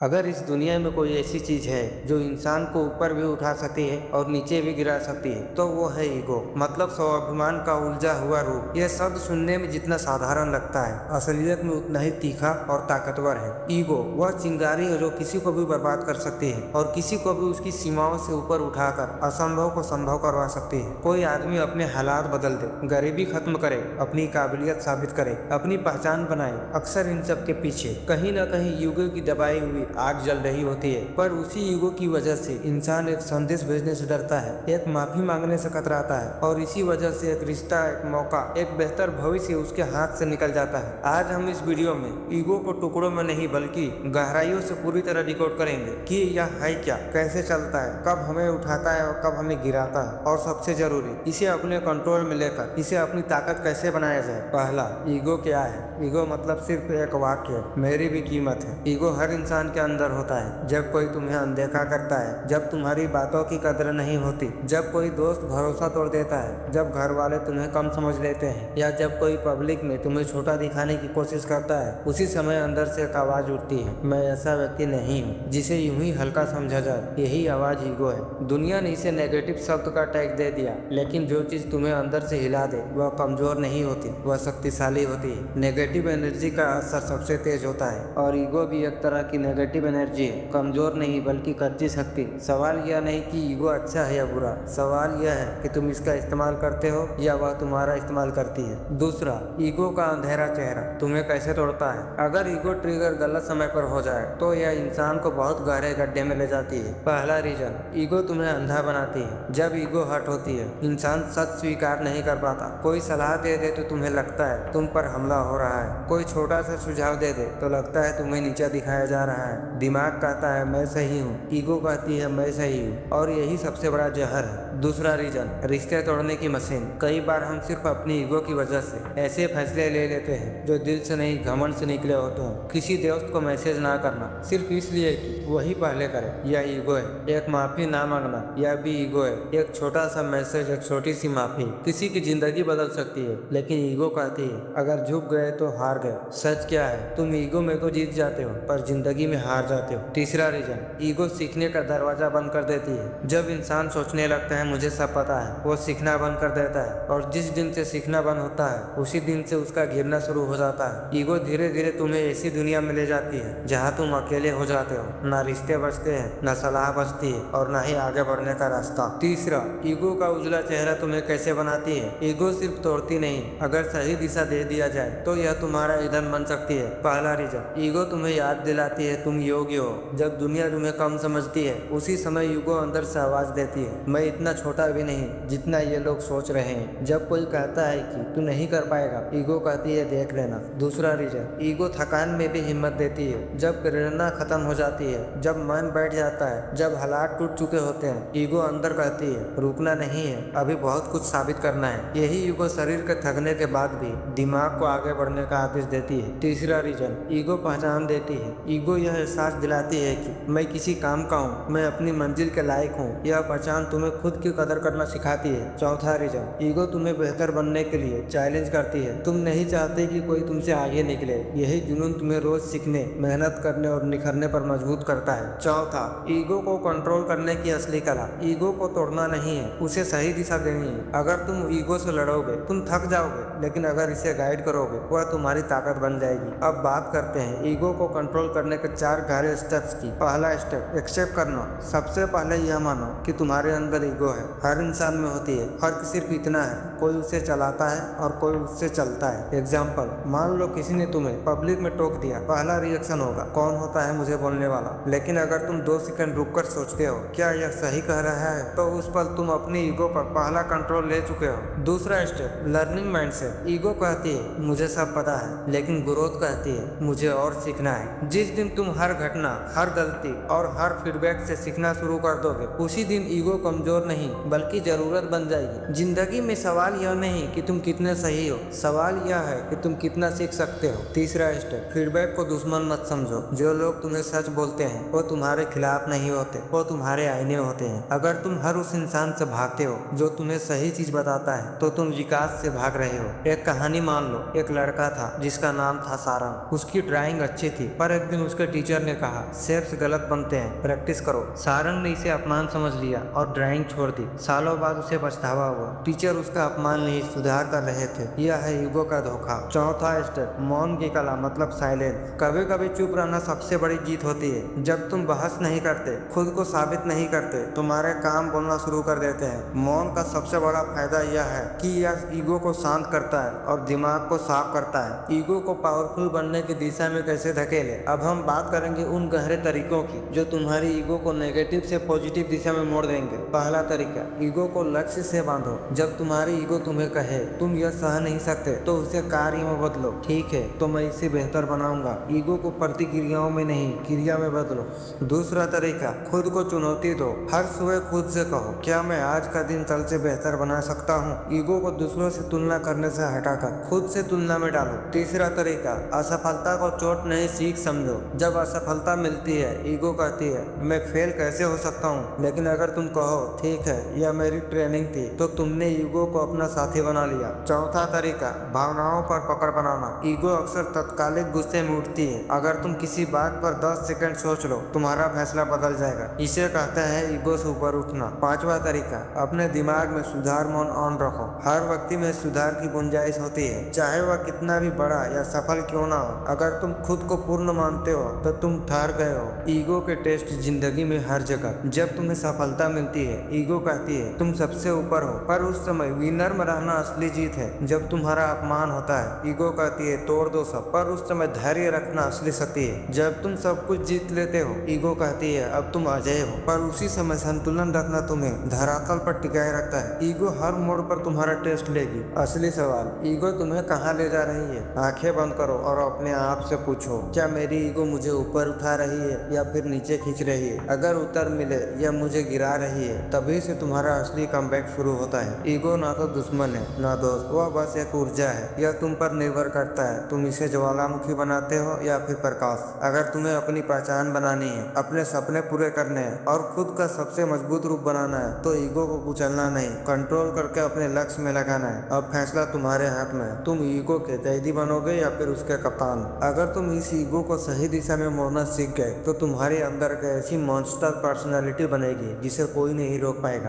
अगर इस दुनिया में कोई ऐसी चीज है जो इंसान को ऊपर भी उठा सकती है और नीचे भी गिरा सकती है तो वो है ईगो। मतलब स्वाभिमान का उलझा हुआ रूप। यह शब्द सुनने में जितना साधारण लगता है असलियत में उतना ही तीखा और ताकतवर है। ईगो वह चिंगारी है जो किसी को भी बर्बाद कर सकती है और किसी को भी उसकी सीमाओं से ऊपर उठाकर असंभव को संभव करवा सकती है। कोई आदमी अपने हालात बदल दे, गरीबी खत्म करे, अपनी काबिलियत साबित करे, अपनी पहचान बनाए, अक्सर इन सब के पीछे कहीं न कहीं ईगो की दबाई हुई आग जल रही होती है। पर उसी ईगो की वजह से इंसान एक संदेश भेजने से डरता है, एक माफी मांगने से कतराता है और इसी वजह से एक रिश्ता, एक मौका, एक बेहतर भविष्य उसके हाथ से निकल जाता है। आज हम इस वीडियो में ईगो को टुकड़ों में नहीं बल्कि गहराइयों से पूरी तरह डिकोड करेंगे कि यह है क्या, कैसे चलता है, कब हमें उठाता है और कब हमें गिराता है, और सबसे जरूरी इसे अपने कंट्रोल में लेकर इसे अपनी ताकत कैसे बनाया जाए। पहला, ईगो क्या है? ईगो मतलब सिर्फ एक वाक्य, मेरी भी कीमत है। ईगो हर इंसान के अंदर होता है। जब कोई तुम्हें अनदेखा करता है, जब तुम्हारी बातों की कदर नहीं होती, जब कोई दोस्त भरोसा तोड़ देता है, जब घर वाले तुम्हें कम समझ लेते हैं, या जब कोई पब्लिक में तुम्हें छोटा दिखाने की कोशिश करता है, उसी समय अंदर से एक आवाज उठती है, मैं ऐसा व्यक्ति नहीं हूँ, जिसे यूं ही हल्का समझा जाए। यही आवाज ईगो है। दुनिया ने इसे नेगेटिव शब्द का टैग दे दिया, लेकिन जो चीज तुम्हें अंदर से हिला दे वह कमजोर नहीं होती, वह शक्तिशाली होती है। नेगेटिव एनर्जी का असर सबसे तेज होता है और ईगो भी एक तरह की नेगेटिव एनर्जी है। कमजोर नहीं बल्कि कच्ची शक्ति। सवाल यह नहीं कि ईगो अच्छा है या बुरा, सवाल यह है कि तुम इसका इस्तेमाल करते हो या वह तुम्हारा इस्तेमाल करती है। दूसरा, ईगो का अंधेरा चेहरा तुम्हें कैसे तोड़ता है। अगर ईगो ट्रिगर गलत समय पर हो जाए तो यह इंसान को बहुत गहरे गड्ढे में ले जाती है। पहला रीजन, ईगो तुम्हें अंधा बनाती है। जब ईगो हर्ट होती है, इंसान सच स्वीकार नहीं कर पाता। कोई सलाह दे दे तो तुम्हें लगता है तुम पर हमला हो रहा है। कोई छोटा सा सुझाव दे दे तो लगता है तुम्हें नीचा दिखाया जा रहा है। दिमाग कहता है मैं सही हूँ, ईगो कहती है मैं सही हूँ, और यही सबसे बड़ा जहर है। दूसरा रीजन, रिश्ते तोड़ने की मशीन। कई बार हम सिर्फ अपनी ईगो की वजह से ऐसे फैसले ले लेते हैं जो दिल से नहीं घमंड से निकले होते हैं। किसी दोस्त को मैसेज ना करना सिर्फ इसलिए कि वही पहले करे, यह ईगो है। एक माफी ना मांगना, यह भी ईगो है। एक छोटा सा मैसेज, एक छोटी सी माफी किसी की जिंदगी बदल सकती है। लेकिन ईगो कहती है अगर झुक गए तो हार गए। सच क्या है? तुम ईगो में तो जीत जाते हो पर जिंदगी में हार जाते हो। तीसरा रीजन, ईगो सीखने का दरवाजा बंद कर देती है। जब इंसान सोचने लगता है मुझे सब पता है, वो सीखना बंद कर देता है, और जिस दिन से सीखना बंद होता है उसी दिन से उसका गिरना शुरू हो जाता है। ईगो धीरे धीरे तुम्हें ऐसी दुनिया में ले जाती है जहाँ तुम अकेले हो जाते हो। ना रिश्ते बचते हैं, ना सलाह बचती है, और ना ही आगे बढ़ने का रास्ता। तीसरा, ईगो का उजला चेहरा तुम्हें कैसे बनाती है। ईगो सिर्फ तोड़ती नहीं, अगर सही दिशा दे दिया जाए तो यह तुम्हारा ईंधन बन सकती है। पहला रीजन, ईगो तुम्हें याद दिलाती है तुम योग्य हो। जब दुनिया तुम्हें कम समझती है उसी समय ईगो अंदर से आवाज देती है, मैं इतना छोटा भी नहीं जितना ये लोग सोच रहे हैं। जब कोई कहता है कि तू नहीं कर पाएगा, ईगो कहती है देख लेना। दूसरा रीजन, ईगो थकान में भी हिम्मत देती है। जब प्रेरणा खत्म हो जाती है, जब मन बैठ जाता है, जब हालात टूट चुके होते हैं, ईगो अंदर कहती है रुकना नहीं है, अभी बहुत कुछ साबित करना है। यही ईगो शरीर के थकने के बाद भी दिमाग को आगे बढ़ने का आदेश देती है। तीसरा रीजन, ईगो पहचान देती है। ईगो यह एहसास दिलाती है कि मैं किसी काम का हूँ, मैं अपनी मंजिल के लायक हूँ। यह पहचान तुम्हें खुद की कदर करना सिखाती है। चौथा रीजन, ईगो तुम्हें बेहतर बनने के लिए चैलेंज करती है। तुम नहीं चाहते कि कोई तुमसे आगे निकले, यही जुनून तुम्हें रोज सीखने, मेहनत करने और निखरने पर मजबूत करता है। चौथा, ईगो को कंट्रोल करने की असली कला। ईगो को तोड़ना नहीं है, उसे सही दिशा देनी है। अगर तुम ईगो से लड़ोगे तुम थक जाओगे, लेकिन अगर इसे गाइड करोगे वह तुम्हारी ताकत बन जाएगी। अब बात करते हैं ईगो को कंट्रोल करने के 4 गहरे स्टेप्स की। पहला स्टेप, एक्सेप्ट करना। सबसे पहले यह मानो कि तुम्हारे अंदर ईगो है। हर इंसान में होती है, फर्क सिर्फ इतना है कोई उसे चलाता है और कोई उससे चलता है। एग्जाम्पल, मान लो किसी ने तुम्हें पब्लिक में टोक दिया, पहला रिएक्शन होगा कौन होता है मुझे बोलने वाला। लेकिन अगर तुम 2 सेकंड रुककर सोचते हो क्या यह सही कह रहा है, तो उस पल तुम अपनी ईगो पर पहला कंट्रोल ले चुके हो। दूसरा स्टेप, लर्निंग माइंडसेट। ईगो कहती है मुझे सब पता है, लेकिन ग्रोथ कहती है मुझे और सीखना है। जिस दिन तुम हर घटना, हर गलती और हर फीडबैक से सीखना शुरू कर दोगे, उसी दिन ईगो कमजोर नहीं बल्कि जरूरत बन जाएगी। जिंदगी में सवाल यह नहीं कि तुम कितने सही हो, सवाल यह है कि तुम कितना सीख सकते हो। तीसरा स्टेप, फीडबैक को दुश्मन मत समझो। जो लोग तुम्हें सच बोलते हैं वो तुम्हारे खिलाफ नहीं होते, वो तुम्हारे आईने होते हैं। अगर तुम हर उस इंसान से भागते हो जो तुम्हें सही चीज बताता है तो तुम विकास से भाग रहे हो। एक कहानी मान लो, एक लड़का था जिसका नाम था सारंग। उसकी ड्राइंग अच्छी थी पर एक दिन उसके टीचर टीचर ने कहा, शेप्स गलत बनते हैं, प्रैक्टिस करो। सारंग ने इसे अपमान समझ लिया और ड्राइंग छोड़ दी। सालों बाद उसे पछतावा हुआ। टीचर उसका अपमान नहीं, सुधार कर रहे थे। यह है ईगो का धोखा। चौथा स्टेप, मौन की कला मतलब साइलेंस। कभी कभी चुप रहना सबसे बड़ी जीत होती है। जब तुम बहस नहीं करते, खुद को साबित नहीं करते, तुम्हारे काम बोलना शुरू कर देते हैं। मौन का सबसे बड़ा फायदा यह है कि यह ईगो को शांत करता है और दिमाग को साफ करता है। ईगो को पावरफुल बनने की दिशा में कैसे धकेले। अब हम बात करेंगे उन गहरे तरीकों की जो तुम्हारी ईगो को नेगेटिव से पॉजिटिव दिशा में मोड़ देंगे। पहला तरीका, ईगो को लक्ष्य से बांधो। जब तुम्हारी ईगो तुम्हें कहे तुम यह सह नहीं सकते, तो उसे कार्य में बदलो। ठीक है, तो मैं इसे बेहतर बनाऊंगा। ईगो को प्रतिक्रियाओं में नहीं, क्रिया में बदलो। दूसरा तरीका, खुद को चुनौती दो। हर सुबह खुद से कहो, क्या मैं आज का दिन कल से बेहतर बना सकता हूँ। ईगो को दूसरों से तुलना करने से हटाकर खुद से तुलना में डालो। तीसरा तरीका, असफलता को चोट नहीं, सीख समझो। जब असफलता मिलती है, ईगो कहती है मैं फेल कैसे हो सकता हूँ, लेकिन अगर तुम कहो ठीक है यह मेरी ट्रेनिंग थी, तो तुमने ईगो को अपना साथी बना लिया। चौथा तरीका, भावनाओं पर पकड़ बनाना। ईगो अक्सर तत्कालिक गुस्से में उठती है। अगर तुम किसी बात पर 10 सेकंड सोच लो, तुम्हारा फैसला बदल जाएगा। इसे कहते हैं ईगो से ऊपर उठना। पांचवा तरीका, अपने दिमाग में सुधार मोड ऑन रखो। हर व्यक्ति में सुधार की गुंजाइश होती है, चाहे वह कितना भी बड़ा या सफल क्यों ना हो। अगर तुम खुद को पूर्ण मानते हो तो तुम ठहर गए हो। ईगो के टेस्ट जिंदगी में हर जगह। जब तुम्हें सफलता मिलती है, ईगो कहती है तुम सबसे ऊपर हो, पर उस समय विनम्र रहना असली जीत है। जब तुम्हारा अपमान होता है, ईगो कहती है तोड़ दो सब, पर उस समय धैर्य रखना असली शक्ति है। जब तुम सब कुछ जीत लेते हो, ईगो कहती है अब तुम अजय हो, पर उसी समय संतुलन रखना तुम्हें धरातल पर टिकाए रखता है। ईगो हर मोड़ पर तुम्हारा टेस्ट लेगी। असली सवाल, ईगो तुम्हें कहाँ ले जा रही है। आंखें बंद करो और अपने आप से पूछो, क्या मेरी ईगो मुझे ऊपर उठा रही है या फिर नीचे खींच रही है। अगर उत्तर मिले या मुझे गिरा रही है, तभी से तुम्हारा असली कमबैक शुरू होता है। ईगो ना तो दुश्मन है ना दोस्त, वह बस एक ऊर्जा है। यह तुम पर निर्भर करता है, तुम इसे ज्वालामुखी बनाते हो या फिर प्रकाश। अगर तुम्हें अपनी पहचान बनानी है, अपने सपने पूरे करने हैं और खुद का सबसे मजबूत रूप बनाना है, तो ईगो को कुचलना नहीं, कंट्रोल करके अपने लक्ष्य में लगाना है। अब फैसला तुम्हारे हाथ में है, तुम ईगो के कैदी बनोगे या फिर उसके कप्तान। अगर तुम इस ईगो को सही दिशा में मोड़ना सीख गए, तो तुम्हारे अंदर एक ऐसी मॉन्स्टर पर्सनालिटी बनेगी जिसे कोई नहीं रोक पाएगा।